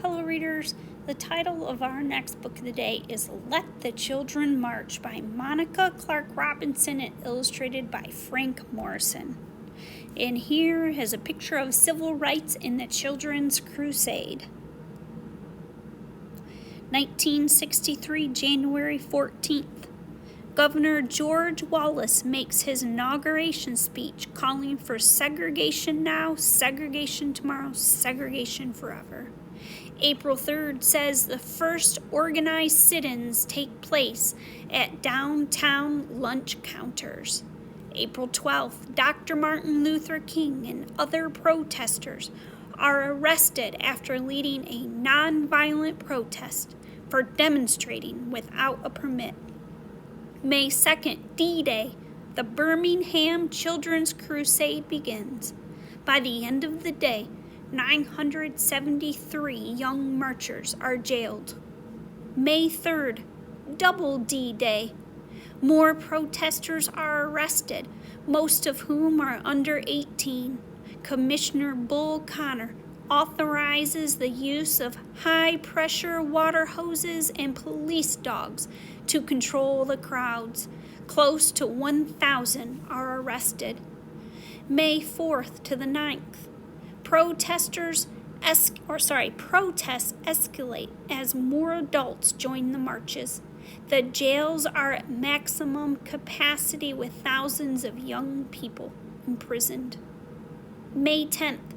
Hello, readers. The title of our next book of the day is Let the Children March by Monica Clark Robinson and illustrated by Frank Morrison. And here is a picture of civil rights in the Children's Crusade. 1963, January 14th. Governor George Wallace makes his inauguration speech calling for segregation now, segregation tomorrow, segregation forever. April 3rd says the first organized sit-ins take place at downtown lunch counters. April 12th, Dr. Martin Luther King and other protesters are arrested after leading a nonviolent protest for demonstrating without a permit. May 2nd, D-Day, the Birmingham Children's Crusade begins. By the end of the day, 973 young marchers are jailed. May 3rd, Double D-Day. More protesters are arrested, most of whom are under 18. Commissioner Bull Connor authorizes the use of high-pressure water hoses and police dogs to control the crowds. Close to 1,000 are arrested. May 4th to the 9th. Protests escalate as more adults join the marches. The jails are at maximum capacity with thousands of young people imprisoned. May 10th.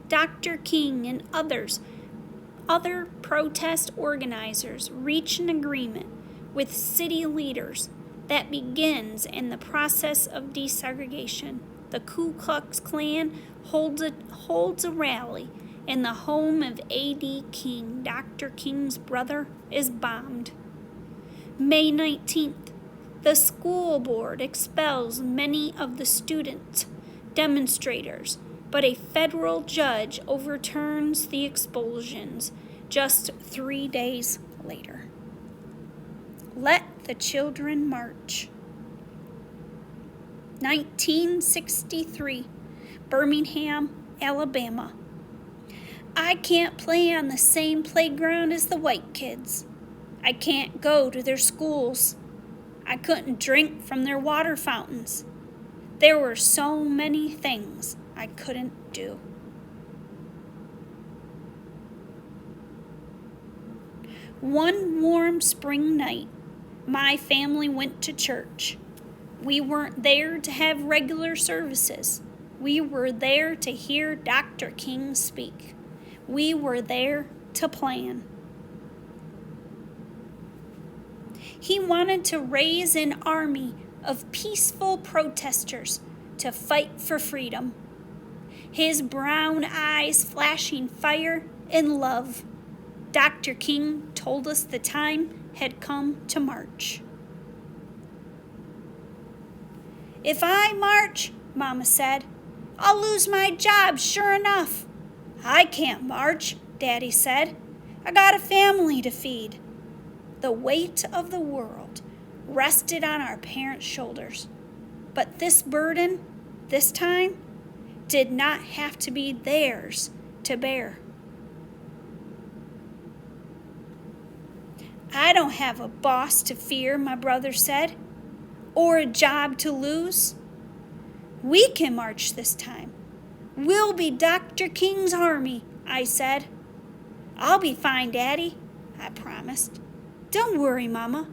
Dr. King and other protest organizers reach an agreement with city leaders that begins in the process of desegregation. The Ku Klux Klan holds a rally, and the home of A.D. King, Dr. King's brother, is bombed. May 19th, the school board expels many of the student demonstrators, but a federal judge overturns the expulsions just 3 days later. Let the Children March. 1963, Birmingham, Alabama. I can't play on the same playground as the white kids. I can't go to their schools. I couldn't drink from their water fountains. There were so many things I couldn't do. One warm spring night, my family went to church. We weren't there to have regular services. We were there to hear Dr. King speak. We were there to plan. He wanted to raise an army of peaceful protesters to fight for freedom. His brown eyes flashing fire and love. Dr. King told us the time had come to march. If I march, Mama said, I'll lose my job sure enough. I can't march, Daddy said. I got a family to feed. The weight of the world rested on our parents' shoulders. But this burden, this time, did not have to be theirs to bear. I don't have a boss to fear, my brother said, or a job to lose. We can march this time. We'll be Dr. King's army, I said. I'll be fine, Daddy, I promised. Don't worry, Mama.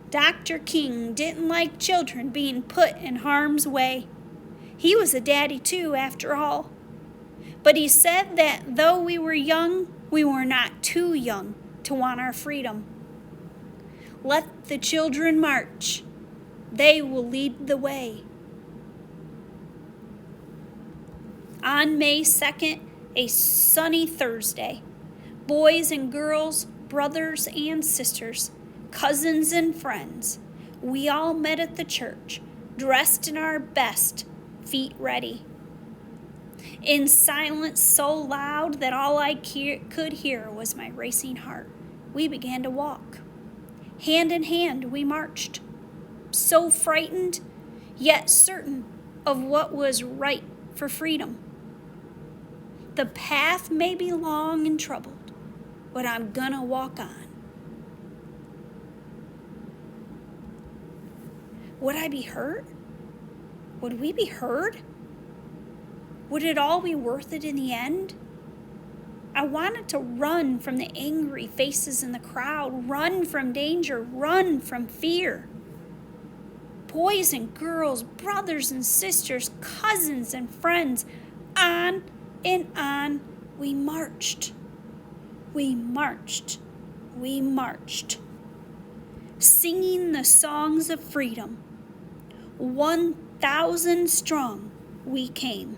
Dr. King didn't like children being put in harm's way. He was a daddy too, after all. But he said that though we were young, we were not too young to want our freedom. Let the children march. They will lead the way. On May 2nd, a sunny Thursday, boys and girls, brothers and sisters, cousins and friends, we all met at the church, dressed in our best, feet ready. In silence so loud that all I could hear was my racing heart, we began to walk. Hand in hand we marched, so frightened, yet certain of what was right for freedom. The path may be long and troubled, but I'm gonna walk on. Would I be hurt? Would we be heard? Would it all be worth it in the end? I wanted to run from the angry faces in the crowd, run from danger, run from fear. Boys and girls, brothers and sisters, cousins and friends, on and on we marched. We marched. We marched. Singing the songs of freedom. 1,000 strong we came.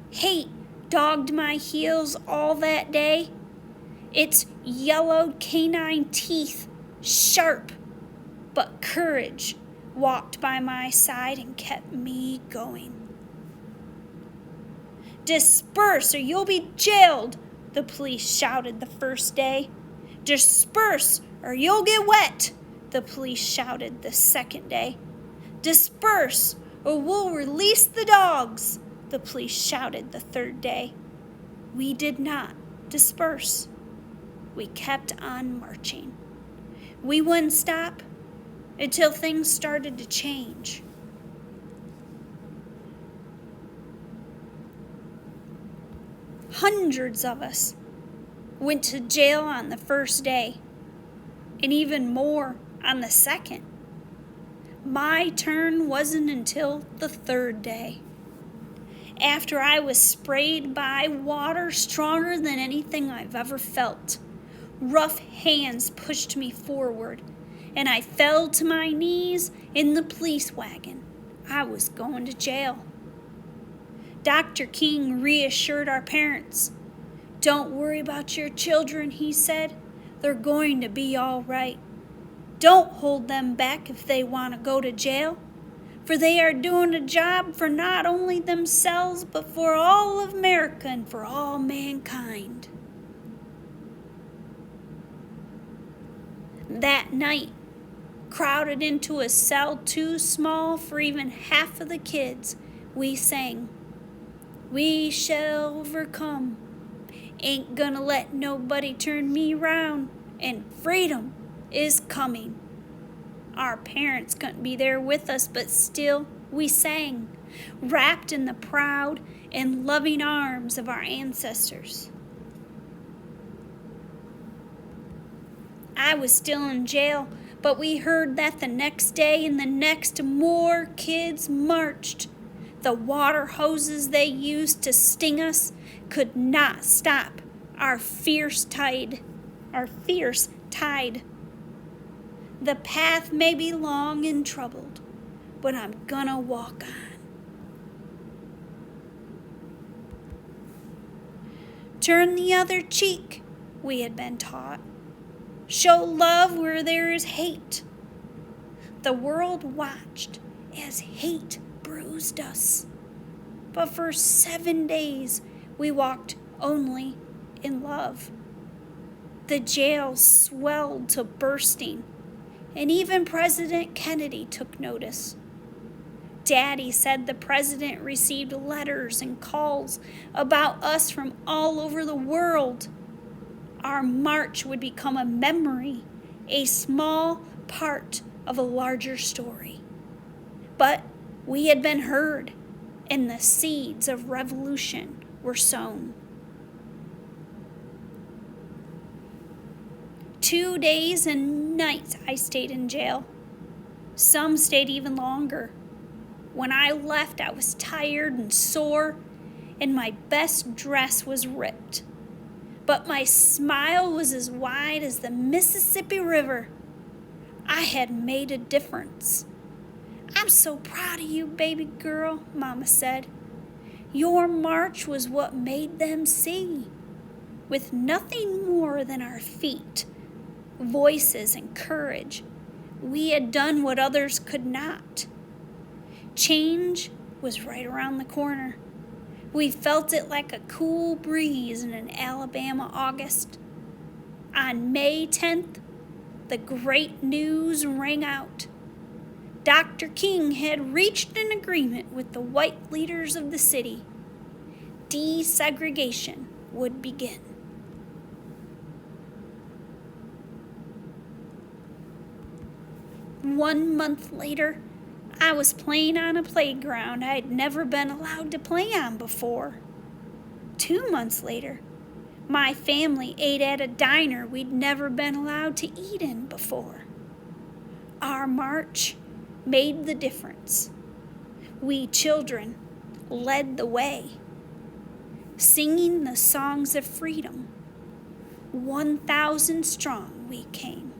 Hate dogged my heels all that day. Its yellowed canine teeth, sharp, but courage walked by my side and kept me going. Disperse or you'll be jailed, the police shouted the first day. Disperse or you'll get wet, the police shouted the second day. Disperse or we'll release the dogs, the police shouted the third day. We did not disperse. We kept on marching. We wouldn't stop until things started to change. Hundreds of us went to jail on the first day, and even more on the second. My turn wasn't until the third day. After I was sprayed by water stronger than anything I've ever felt, rough hands pushed me forward, and I fell to my knees in the police wagon. I was going to jail. Dr. King reassured our parents. Don't worry about your children, he said. They're going to be all right. Don't hold them back if they want to go to jail, for they are doing a job for not only themselves, but for all of America and for all mankind. That night, crowded into a cell too small for even half of the kids, we sang, "We shall overcome, ain't gonna let nobody turn me round, and freedom is coming." Our parents couldn't be there with us, but still we sang, wrapped in the proud and loving arms of our ancestors. I was still in jail, but we heard that the next day and the next more kids marched. The water hoses they used to sting us could not stop our fierce tide. The path may be long and troubled, but I'm gonna walk on. Turn the other cheek, we had been taught. Show love where there is hate. The world watched as hate bruised us. But for 7 days, we walked only in love. The jail swelled to bursting, and even President Kennedy took notice. Daddy said the president received letters and calls about us from all over the world. Our march would become a memory, a small part of a larger story. But we had been heard, and the seeds of revolution were sown. 2 days and nights I stayed in jail. Some stayed even longer. When I left, I was tired and sore, and my best dress was ripped. But my smile was as wide as the Mississippi River. I had made a difference. "I'm so proud of you, baby girl," Mama said. "Your march was what made them see. With nothing more than our feet, voices, and courage, we had done what others could not. Change was right around the corner. We felt it like a cool breeze in an Alabama August. On May 10th, the great news rang out. Dr. King had reached an agreement with the white leaders of the city. Desegregation would begin. One month later, I was playing on a playground I'd never been allowed to play on before. 2 months later, my family ate at a diner we'd never been allowed to eat in before. Our march made the difference. We children led the way, singing the songs of freedom. 1,000 strong we came.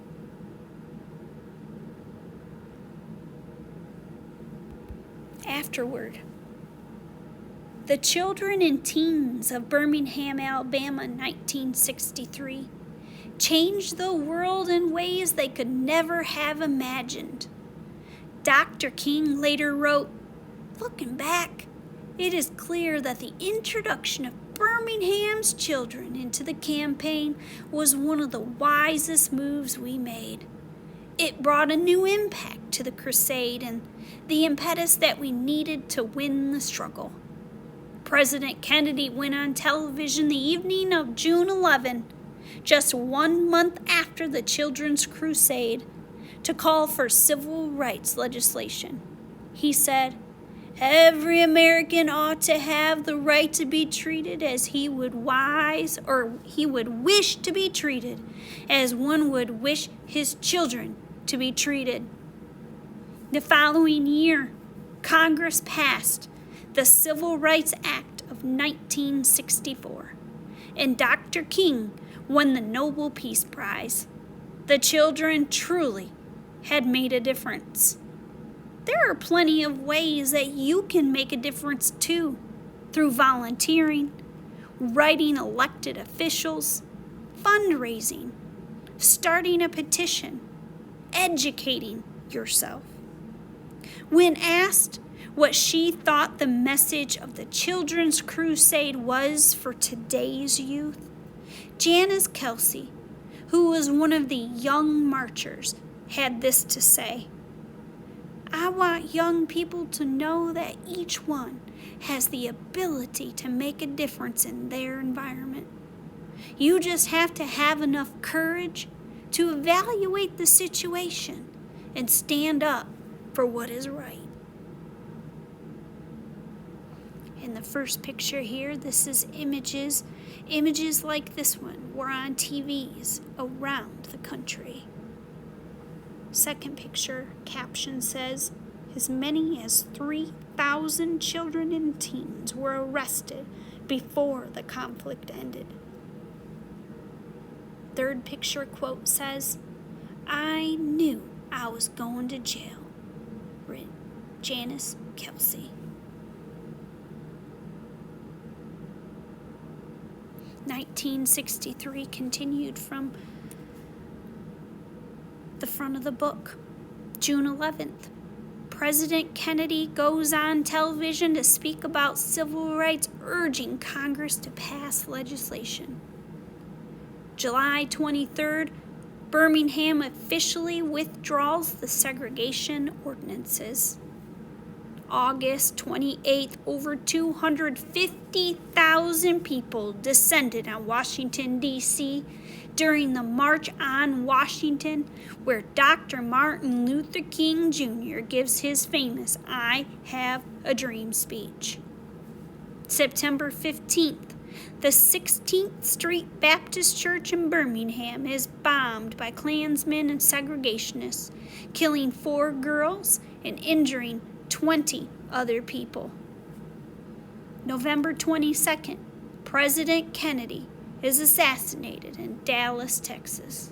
Afterward, the children and teens of Birmingham, Alabama, 1963, changed the world in ways they could never have imagined. Dr. King later wrote, "Looking back, it is clear that the introduction of Birmingham's children into the campaign was one of the wisest moves we made. It brought a new impact to the crusade and the impetus that we needed to win the struggle." President Kennedy went on television the evening of June 11, just 1 month after the Children's Crusade, to call for civil rights legislation. He said, "Every American ought to have the right to be treated as he would wish to be treated, as one would wish his children to be treated." The following year, Congress passed the Civil Rights Act of 1964, and Dr. King won the Nobel Peace Prize. The children truly had made a difference. There are plenty of ways that you can make a difference too, through volunteering, writing elected officials, fundraising, starting a petition, educating yourself. When asked what she thought the message of the Children's Crusade was for today's youth, Janice Kelsey, who was one of the young marchers, had this to say: "I want young people to know that each one has the ability to make a difference in their environment. You just have to have enough courage to evaluate the situation and stand up for what is right." In the first picture here, this is images like this one were on TVs around the country. Second picture caption says, "As many as 3,000 children and teens were arrested before the conflict ended." Third picture quote says, "I knew I was going to jail." Janice Kelsey. 1963 continued from the front of the book. June 11th, President Kennedy goes on television to speak about civil rights, urging Congress to pass legislation. July 23rd, Birmingham officially withdraws the segregation ordinances. August 28th, over 250,000 people descended on Washington, D.C. during the March on Washington, where Dr. Martin Luther King Jr. gives his famous "I Have a Dream" speech. September 15th, the 16th Street Baptist Church in Birmingham is bombed by Klansmen and segregationists, killing 4 girls and injuring 20 other people. November 22nd, President Kennedy is assassinated in Dallas, Texas.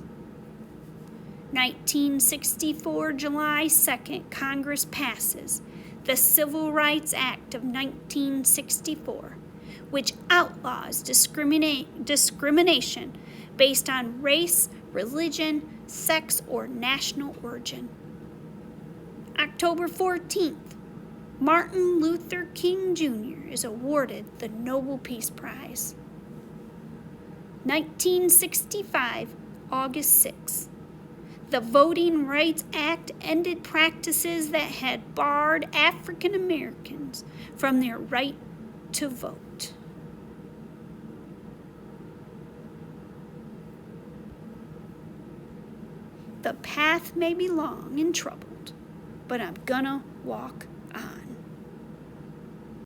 1964, July 2nd, Congress passes the Civil Rights Act of 1964, which outlaws discrimination based on race, religion, sex, or national origin. October 14th, Martin Luther King Jr. is awarded the Nobel Peace Prize. 1965, August 6th, The Voting Rights Act ended practices that had barred African Americans from their right to vote. The path may be long and troubled, but I'm gonna walk on.